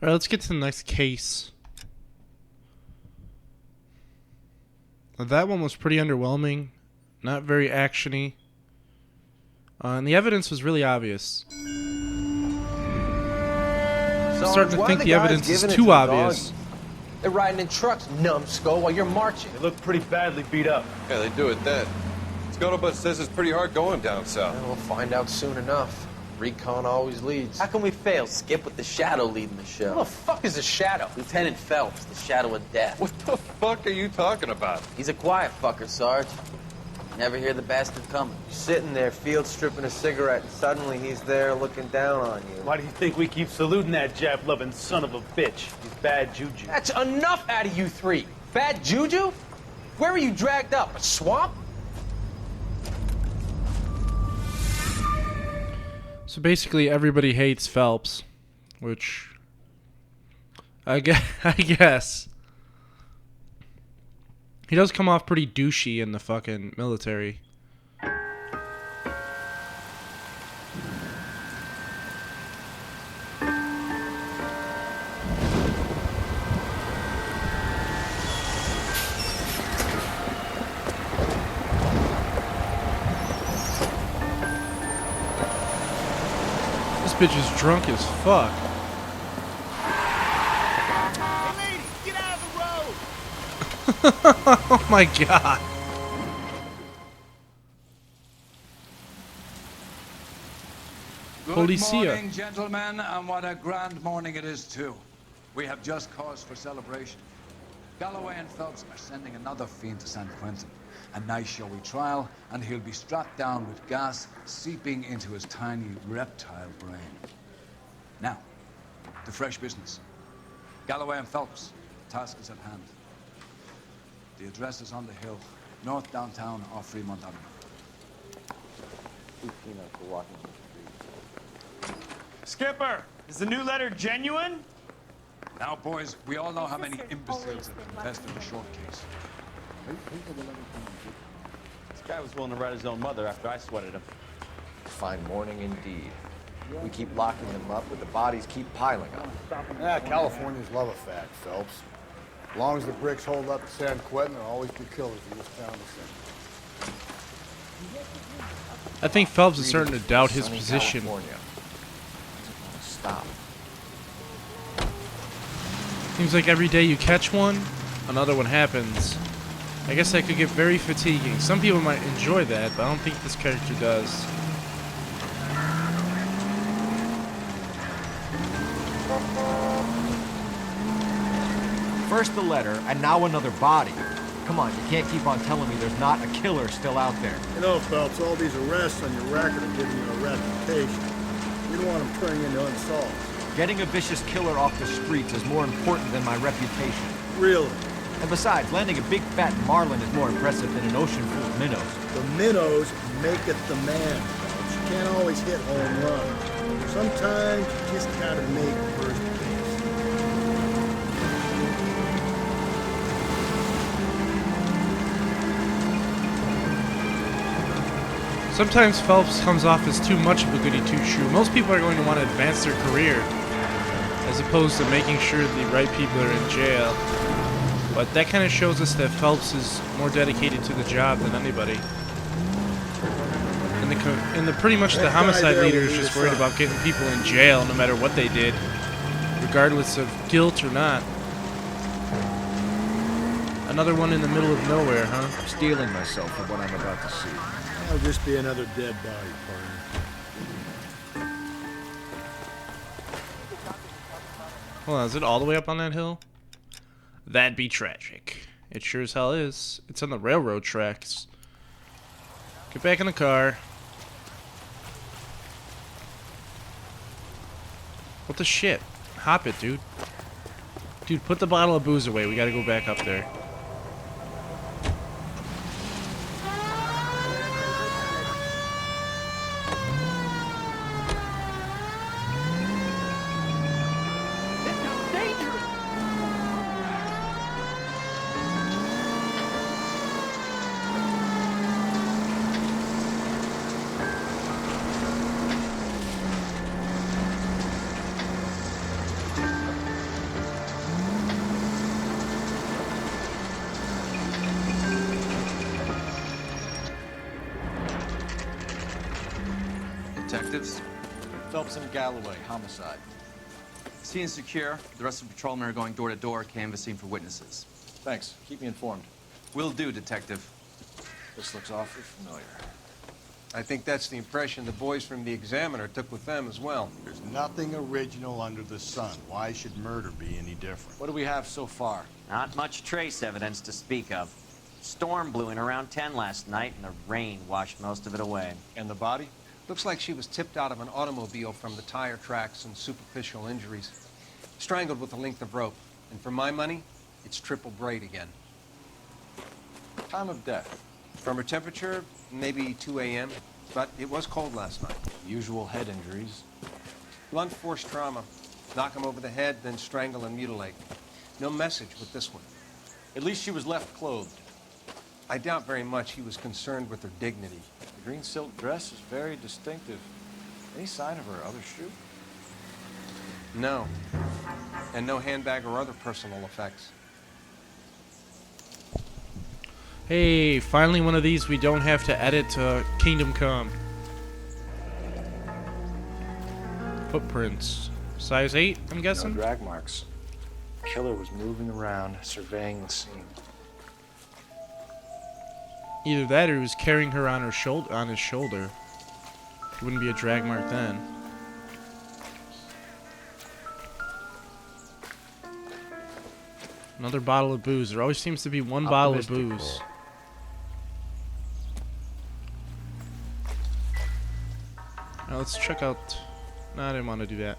All right, let's get to the next case. That one was pretty underwhelming, not very actiony, and the evidence was really obvious. I'm starting to think the evidence is too obvious. They're riding in trucks, numbskull, while you're marching. They look pretty badly beat up. Yeah, they do at that. Scuttlebutt says it's pretty hard going down south. We'll find out soon enough. Recon always leads. How can we fail? Skip with the Shadow leading the show. Who the fuck is a Shadow? Lieutenant Phelps, the Shadow of Death. What the fuck are you talking about? He's a quiet fucker, Sarge. Never hear the bastard coming. You're sitting there, field stripping a cigarette, and suddenly he's there looking down on you. Why do you think we keep saluting that Jap-loving son of a bitch? He's bad juju. That's enough out of you three. Bad juju? Where were you dragged up? A swamp? So basically, everybody hates Phelps, which I guess he does come off pretty douchey in the fucking military. This bitch is drunk as fuck. Hey, lady, get out of the road! Oh my god. Good Policia. morning, gentlemen, and what a grand morning it is, too. We have just cause for celebration. Galloway and Phelps are sending another fiend to San Quentin. A nice showy trial, and he'll be strapped down with gas seeping into his tiny reptile brain. Now, to fresh business. Galloway and Phelps, the task is at hand. The address is on the hill, north downtown off Fremont Avenue. Skipper, is the new letter genuine? Now, boys, we all know how many imbeciles have invested in the short case. This guy was willing to write his own mother after I sweated him. Fine morning indeed. We keep locking them up, but the bodies keep piling up. Yeah, Californians love a fact, Phelps. As long as the bricks hold up to San Quentin, there'll always be killers in this town to sing. I think Phelps is starting to doubt his position. California. Stop. Seems like every day you catch one, another one happens. I guess that could get very fatiguing. Some people might enjoy that, but I don't think this character does. First the letter, and now another body. Come on, you can't keep on telling me there's not a killer still out there. You know, Phelps, all these arrests on your record are giving you a reputation. You don't want them turning into unsolved. Getting a vicious killer off the streets is more important than my reputation. Really? And besides, landing a big fat marlin is more impressive than an ocean full of minnows. The minnows maketh the man, Phelps. You can't always hit home runs. Sometimes you just gotta make first base. Sometimes Phelps comes off as too much of a goody two-shoe. Most people are going to want to advance their career, as opposed to making sure the right people are in jail. But that kind of shows us that Phelps is more dedicated to the job than anybody. And pretty much the homicide leader is just worried about getting people in jail no matter what they did, regardless of guilt or not. Another one in the middle of nowhere, huh? I'm steeling myself for what I'm about to see. That'll just be another dead body, partner. Hold on, is it all the way up on that hill? That'd be tragic. It sure as hell is. It's on the railroad tracks. Get back in the car. What the shit? Hop it, dude. Dude, put the bottle of booze away. We gotta go back up there. Detectives. Phelps and Galloway, homicide. Scene is secure. The rest of the patrolmen are going door to door, canvassing for witnesses. Thanks. Keep me informed. Will do, Detective. This looks awfully familiar. I think that's the impression the boys from the Examiner took with them as well. There's nothing original under the sun. Why should murder be any different? What do we have so far? Not much trace evidence to speak of. Storm blew in around 10 last night, and the rain washed most of it away. And the body? Looks like she was tipped out of an automobile from the tire tracks and superficial injuries. Strangled with a length of rope. And for my money, it's triple braid again. Time of death? From her temperature, maybe 2 a.m., but it was cold last night. Usual head injuries. Blunt force trauma. Knock him over the head, then strangle and mutilate. No message with this one. At least she was left clothed. I doubt very much he was concerned with her dignity. The green silk dress is very distinctive. Any sign of her other shoe? No. And no handbag or other personal effects. Hey, finally one of these we don't have to edit to Kingdom Come. Footprints. Size 8, I'm guessing? No drag marks. Killer was moving around, surveying the scene. Either that or he was carrying her on his shoulder. It wouldn't be a drag mark then. Another bottle of booze. There always seems to be one bottle of booze. Now let's check out... No, I didn't want to do that.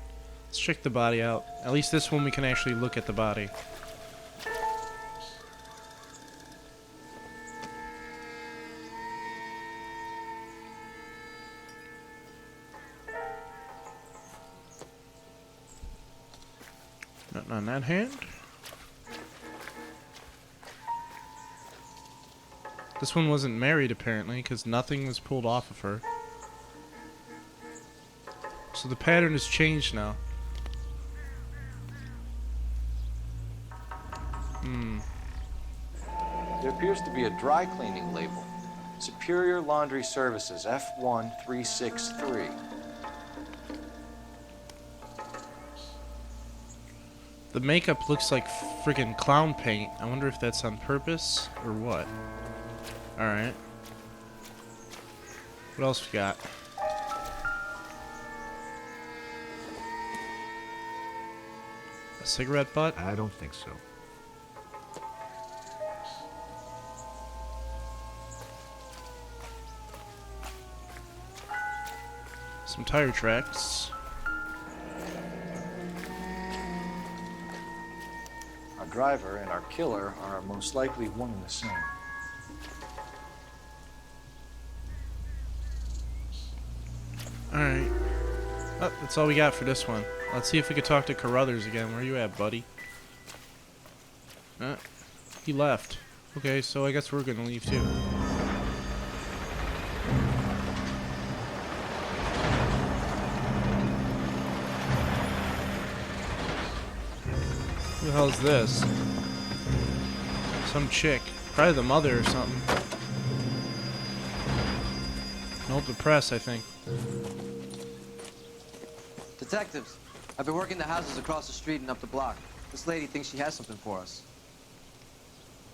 Let's check the body out. At least this one we can actually look at the body. Nothing on that hand. This one wasn't married apparently, because nothing was pulled off of her. So the pattern has changed now. There appears to be a dry cleaning label. Superior Laundry Services, F1363. The makeup looks like friggin' clown paint. I wonder if that's on purpose or what. Alright. What else we got? A cigarette butt? I don't think so. Some tire tracks. Our driver and our killer are most likely one and the same. Alright. Oh, that's all we got for this one. Let's see if we could talk to Carruthers again. Where you at, buddy? He left. Okay, so I guess we're gonna leave too. Who the hell is this? Some chick. Probably the mother or something. Nope, the press, I think. Detectives, I've been working the houses across the street and up the block. This lady thinks she has something for us.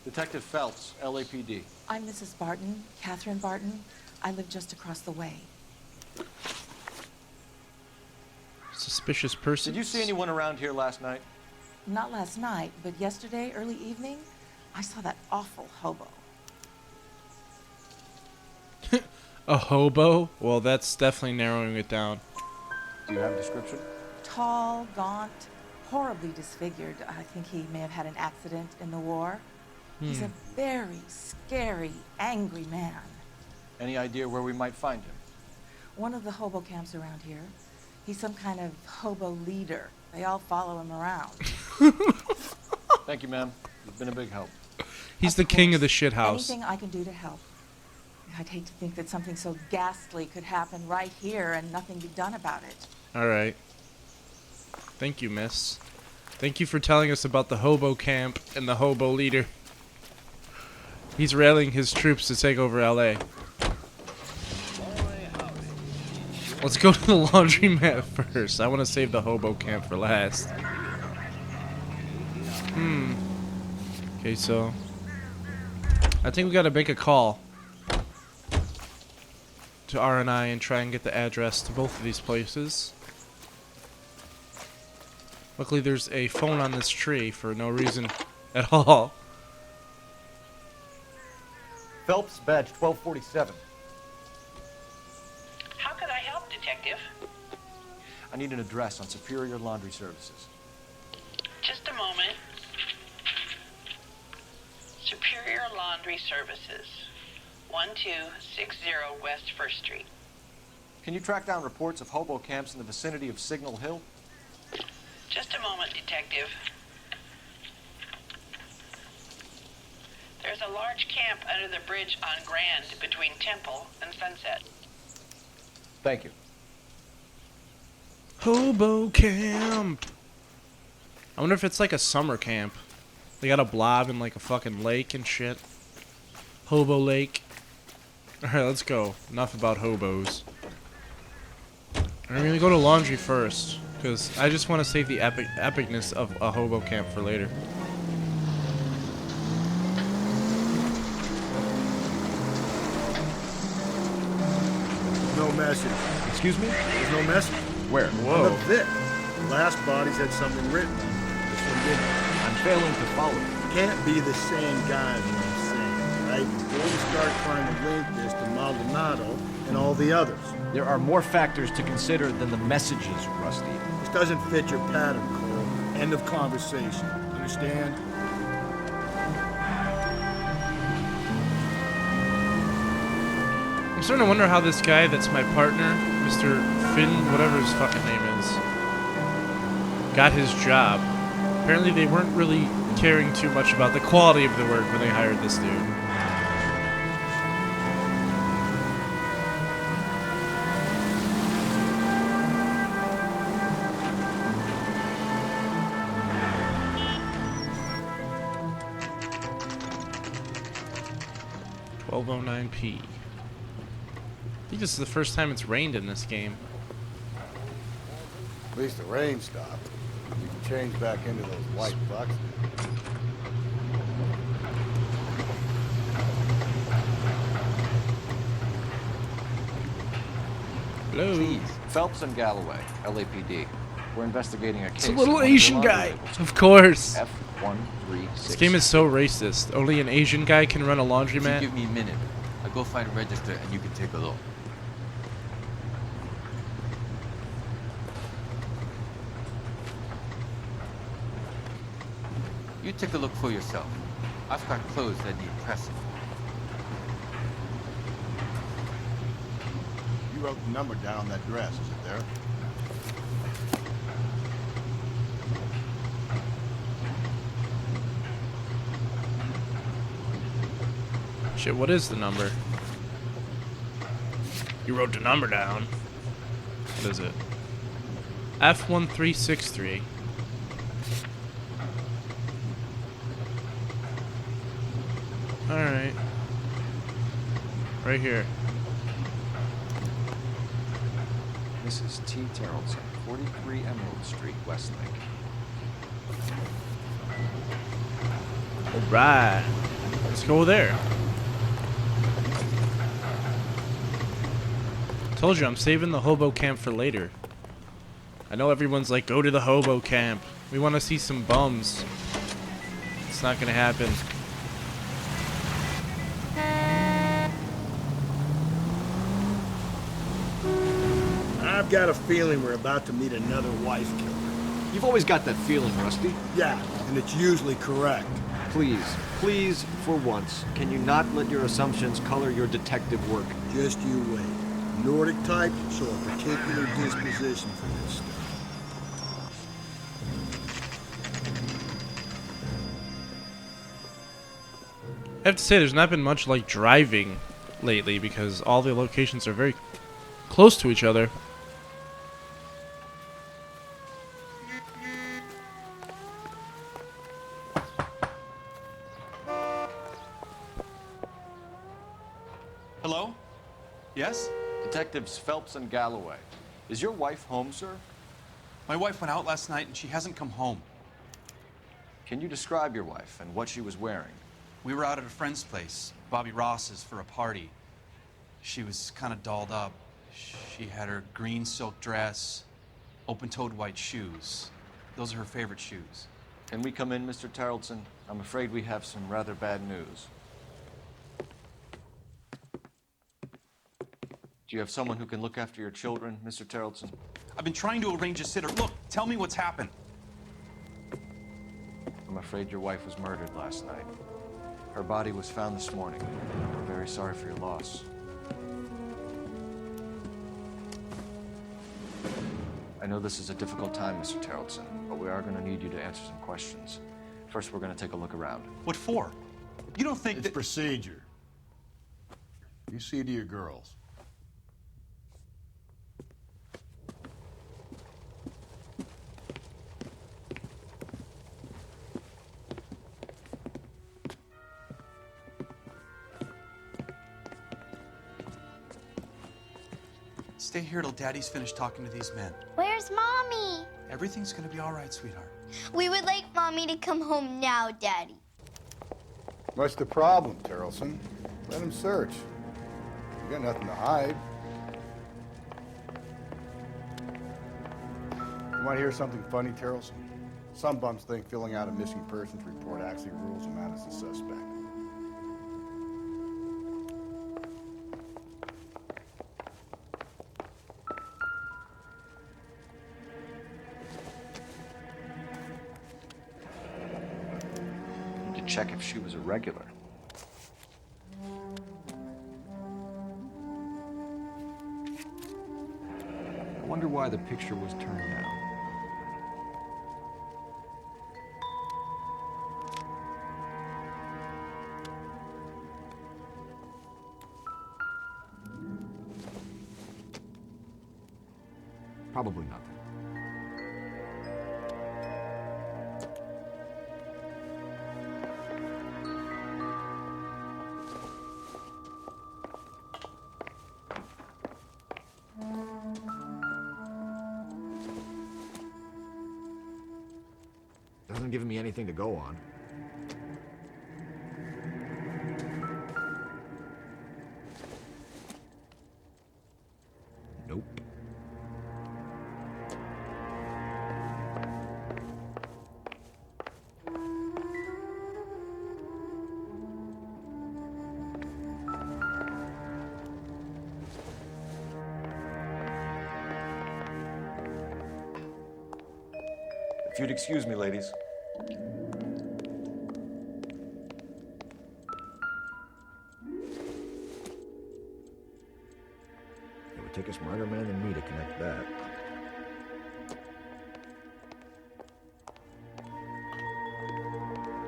Detective Phelps, LAPD. I'm Mrs. Barton, Catherine Barton. I live just across the way. Suspicious person. Did you see anyone around here last night? Not last night, but yesterday, early evening, I saw that awful hobo. A hobo? Well, that's definitely narrowing it down. Do you have a description? Tall, gaunt, horribly disfigured. I think he may have had an accident in the war. He's a very scary, angry man. Any idea where we might find him? One of the hobo camps around here. He's some kind of hobo leader. They all follow him around. Thank you, ma'am. You've been a big help. He's the king of the shit house. Anything I can do to help. I'd hate to think that something so ghastly could happen right here and nothing be done about it. Alright. Thank you, miss. Thank you for telling us about the hobo camp and the hobo leader. He's rallying his troops to take over LA. Let's go to the laundromat first. I want to save the hobo camp for last. Okay, so I think we gotta make a call to R&I and try and get the address to both of these places. Luckily there's a phone on this tree for no reason at all. Phelps, badge 1247. How can I help, Detective? I need an address on Superior Laundry Services. Just a moment. Superior Laundry Services, 1260 West 1st Street. Can you track down reports of hobo camps in the vicinity of Signal Hill? Just a moment, Detective. There's a large camp under the bridge on Grand between Temple and Sunset. Thank you. Hobo camp. I wonder if it's like a summer camp. They got a blob in like a fucking lake and shit. Hobo lake. Alright, let's go. Enough about hobos. I'm gonna go to laundry first, because I just want to save the epicness of a hobo camp for later. No message. Excuse me? There's no message. Where? On the Vic. The last bodies had something written on them. This one didn't. I'm failing to follow you. Can't be the same guy as what I'm saying, right? Before we start trying to link this to Maldonado and all the others. There are more factors to consider than the messages, Rusty. This doesn't fit your pattern, Cole. End of conversation. Understand? I'm starting to wonder how this guy that's my partner, Mr. Finn, whatever his fucking name is, got his job. Apparently they weren't really caring too much about the quality of the work when they hired this dude. $12:09 p. I think this is the first time it's rained in this game. At least the rain stopped. You can change back into those white bucks. Hello. Please. Phelps and Galloway, LAPD. We're investigating a case. It's a little Asian guy. Of course. F136. This game is so racist. Only an Asian guy can run a laundromat. Give me a minute. I'll go find a register and you can take a look. You take a look for yourself. I've got clothes that need pressing. You wrote the number down on that dress, is it there? Shit, what is the number? You wrote the number down. What is it? F1363. Alright. Right here. Mrs. T. Terrellson, 43 Emerald Street, Westlake. Alright. Let's go there. Told you, I'm saving the hobo camp for later. I know everyone's like, go to the hobo camp. We want to see some bums. It's not gonna happen. I've got a feeling we're about to meet another wife killer. You've always got that feeling, Rusty. Yeah, and it's usually correct. Please, please, for once, can you not let your assumptions color your detective work? Just you wait. Nordic type show a particular disposition for this stuff. I have to say, there's not been much like driving lately because all the locations are very close to each other. Hello? Yes? Detectives Phelps and Galloway. Is your wife home, sir? My wife went out last night and she hasn't come home. Can you describe your wife and what she was wearing? We were out at a friend's place, Bobby Ross's, for a party. She was kind of dolled up. She had her green silk dress, open-toed white shoes. Those are her favorite shoes. Can we come in, Mr. Tarleton? I'm afraid we have some rather bad news. Do you have someone who can look after your children, Mr. Tarleton? I've been trying to arrange a sitter. Look, tell me what's happened. I'm afraid your wife was murdered last night. Her body was found this morning. We're very sorry for your loss. I know this is a difficult time, Mr. Tarleton, but we are going to need you to answer some questions. First, we're going to take a look around. What for? You don't think it's procedure. You see to your girls. Stay here till Daddy's finished talking to these men. Where's Mommy? Everything's gonna be all right, sweetheart. We would like Mommy to come home now, Daddy. What's the problem, Tarleton? Let him search. You got nothing to hide. You want to hear something funny, Tarleton? Some bums think filling out a missing persons report actually rules him out as a suspect. Check if she was a regular. I wonder why the picture was turned down. Probably nothing. Doesn't give me anything to go on. Nope. If you'd excuse me, ladies. It would take a smarter man than me to connect that.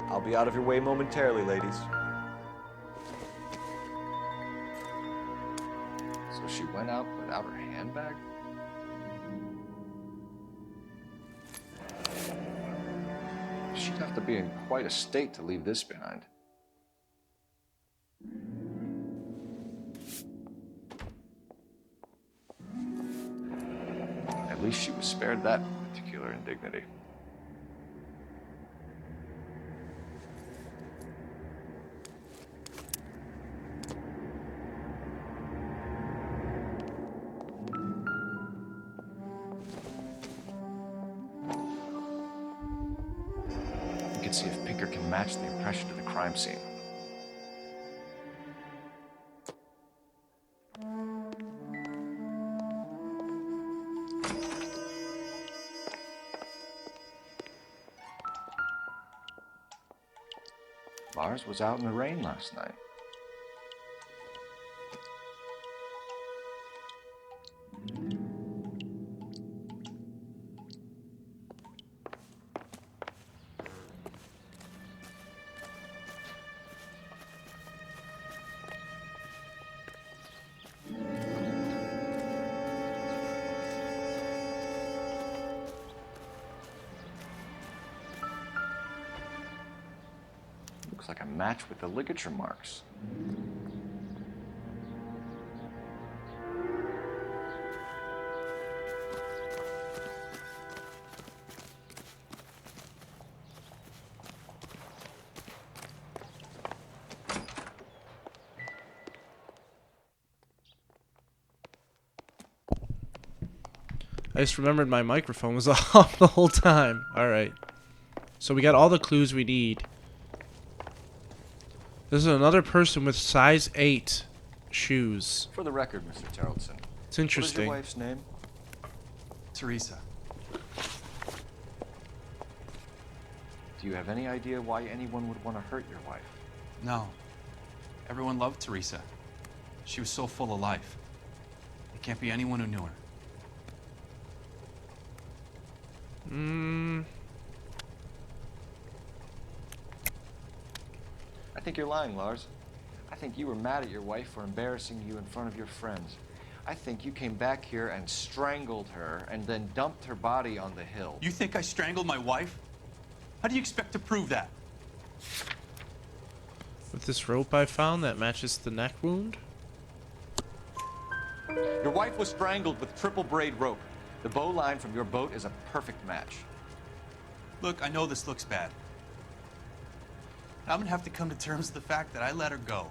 I'll be out of your way momentarily, ladies. So she went out without her handbag? She'd have to be in quite a state to leave this behind. At least she was spared that particular indignity. See if Pinker can match the impression to the crime scene. Lars was out in the rain last night. Looks like a match with the ligature marks. just remembered my microphone was off the whole time. Alright. So we got all the clues we need. This is another person with size 8 shoes. For the record, Mr. Tarleton. It's interesting. What is your wife's name? Teresa. Do you have any idea why anyone would want to hurt your wife? No. Everyone loved Teresa. She was so full of life. It can't be anyone who knew her. I think you're lying, Lars. I think you were mad at your wife for embarrassing you in front of your friends. I think you came back here and strangled her and then dumped her body on the hill. You think I strangled my wife? How do you expect to prove that? With this rope I found that matches the neck wound. Your wife was strangled with triple braid rope. The bow line from your boat is a perfect match. Look, I know this looks bad. I'm gonna have to come to terms with the fact that I let her go.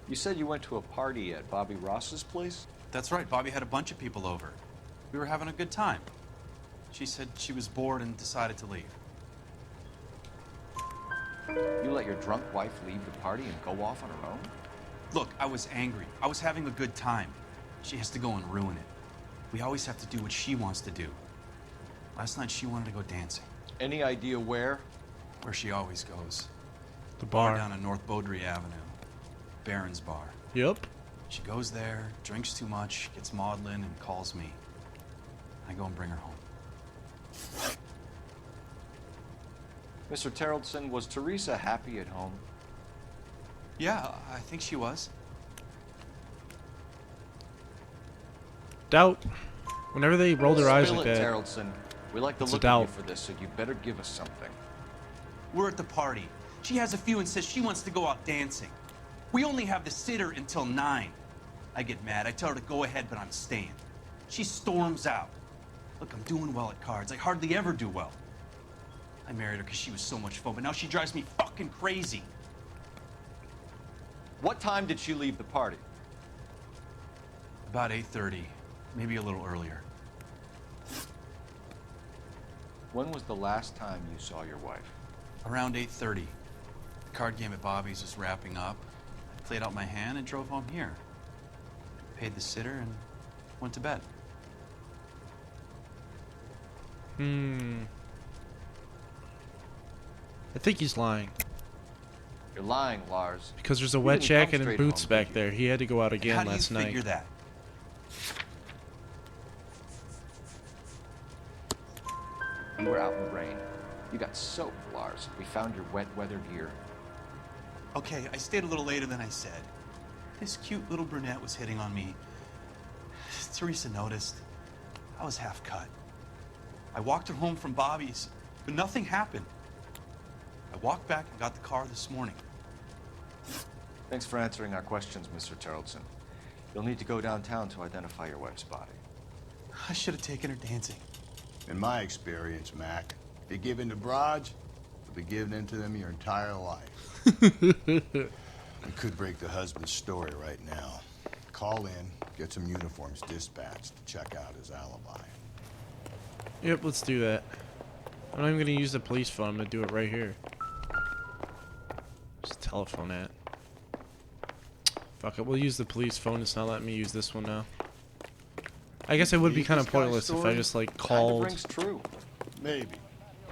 You said you went to a party at Bobby Ross's place? That's right, Bobby had a bunch of people over. We were having a good time. She said she was bored and decided to leave. You let your drunk wife leave the party and go off on her own? Look, I was angry. I was having a good time. She has to go and ruin it. We always have to do what she wants to do. Last night she wanted to go dancing. Any idea where? Where she always goes. The bar. Down on North Beaudry Avenue. Barron's bar. Yep. She goes there, drinks too much, gets maudlin, and calls me. I go and bring her home. Mr. Tarleton, was Teresa happy at home? Yeah, I think she was. Doubt. Whenever they roll their eyes like that, Tarleton. We like the it's look a doubt. of you for this, so you better give us something. We're at the party. She has a few and says she wants to go out dancing. We only have the sitter until 9. I get mad. I tell her to go ahead, but I'm staying. She storms out. Look, I'm doing well at cards. I hardly ever do well. I married her because she was so much fun, but now she drives me fucking crazy. What time did she leave the party? About 8:30, maybe a little earlier. When was the last time you saw your wife? Around 8:30. The card game at Bobby's was wrapping up. I played out my hand and drove home here. Paid the sitter and went to bed. I think he's lying. You're lying, Lars. Because there's a You wet didn't jacket come and straight boots home, back did you? there. He had to go out again How do last you night. figure that? You were out in the rain. You got soaked, Lars. We found your wet weather gear. Okay, I stayed a little later than I said. This cute little brunette was hitting on me. Teresa noticed. I was half cut. I walked her home from Bobby's, but nothing happened. I walked back and got the car this morning. Thanks for answering our questions, Mr. Tarleton. You'll need to go downtown to identify your wife's body. I should have taken her dancing. In my experience, Mac, if you give in to broads, you'll be giving in to them your entire life. You could break the husband's story right now. Call in, get some uniforms dispatched to check out his alibi. Yep, let's do that. I'm not even gonna use the police phone. I'm gonna do it right here. Just telephone at. Fuck it, we'll use the police phone. It's not letting me use this one now. I guess it would be kind of pointless if I just like called. Rings true. Maybe.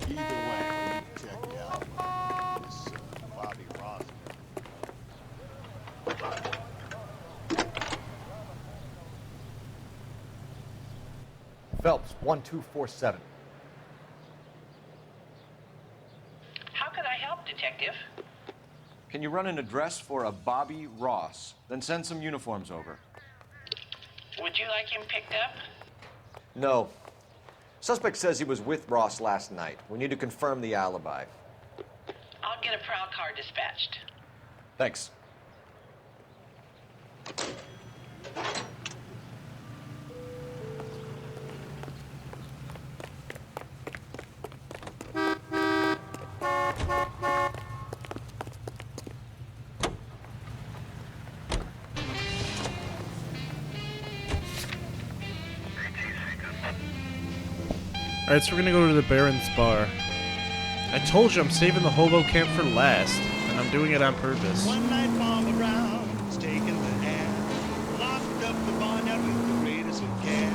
Either way, we need to check the alibi. This Bobby Ross. Phelps, 1247. How can I help, Detective? Can you run an address for a Bobby Ross? Then send some uniforms over. Would you like him picked up? No. Suspect says he was with Ross last night. We need to confirm the alibi. I'll get a prowl car dispatched. Thanks. Alright, so we're gonna go to the Baron's bar. I told you I'm saving the hobo camp for last, and I'm doing it on purpose. One night Farmer Brown was taking the air, locked up the barnyard with the greatest of care.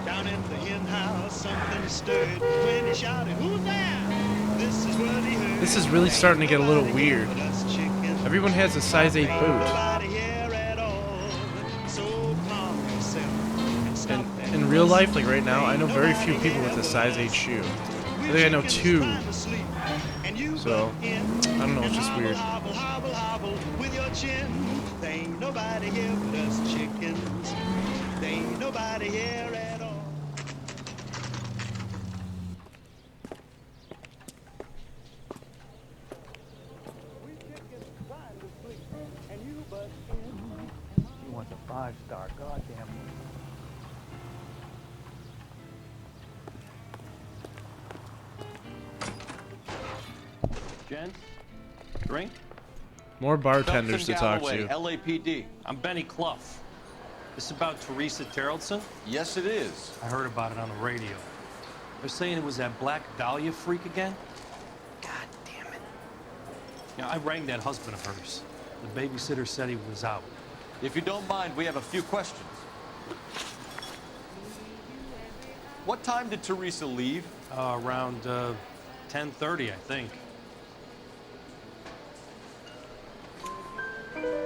Down in the hen house, something stirred when he shouted, "Who's there?" This is what he heard. This is really starting to get a little weird. Everyone has a size 8 boot. And in real life, like right now, I know very few people with a size 8 shoe. I think I know 2. So, I don't know, it's just weird. With your chin, there ain't nobody here but us chickens. There ain't nobody here at all. You want the 5-star, goddamn. Gents, drink? More bartenders to talk to. LAPD. I'm Benny Clough. This about Teresa Terrellson? Yes, it is. I heard about it on the radio. They're saying it was that Black Dahlia freak again? God damn it. Yeah, I rang that husband of hers. The babysitter said he was out. If you don't mind, we have a few questions. What time did Teresa leave? Around 10:30, I think.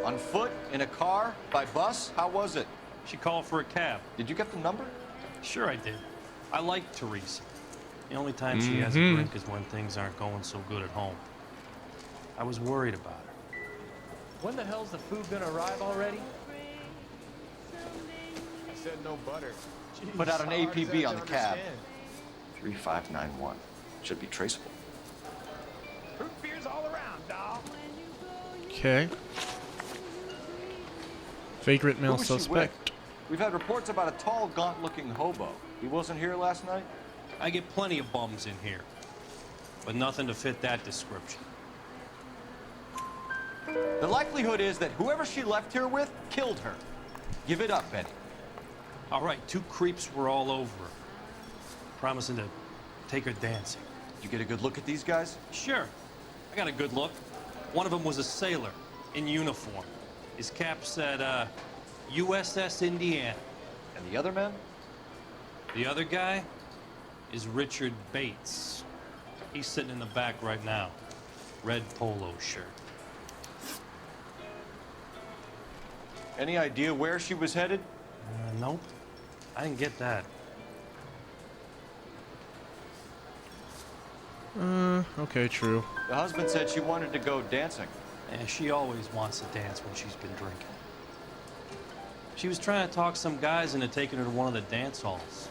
On foot? In a car? By bus? How was it? She called for a cab. Did you get the number? Sure I did. I like Teresa. The only time she has a drink is when things aren't going so good at home. I was worried about her. When the hell's the food gonna arrive already? I said no butter. Put out an How hard is APB that on to the cab. understand? 3591. Should be traceable. Root beers all around, dawg. Okay. Vagrant male Who was she suspect. with? We've had reports about a tall, gaunt-looking hobo. He wasn't here last night? I get plenty of bums in here, but nothing to fit that description. The likelihood is that whoever she left here with killed her. Give it up, Benny. All right, 2 creeps were all over her, promising to take her dancing. Did you get a good look at these guys? Sure. I got a good look. One of them was a sailor in uniform. His cap said, USS Indiana. And the other men? The other guy is Richard Bates. He's sitting in the back right now. Red polo shirt. Any idea where she was headed? Nope. I didn't get that. Okay, true. The husband said she wanted to go dancing. Yeah, she always wants to dance when she's been drinking. She was trying to talk some guys into taking her to one of the dance halls.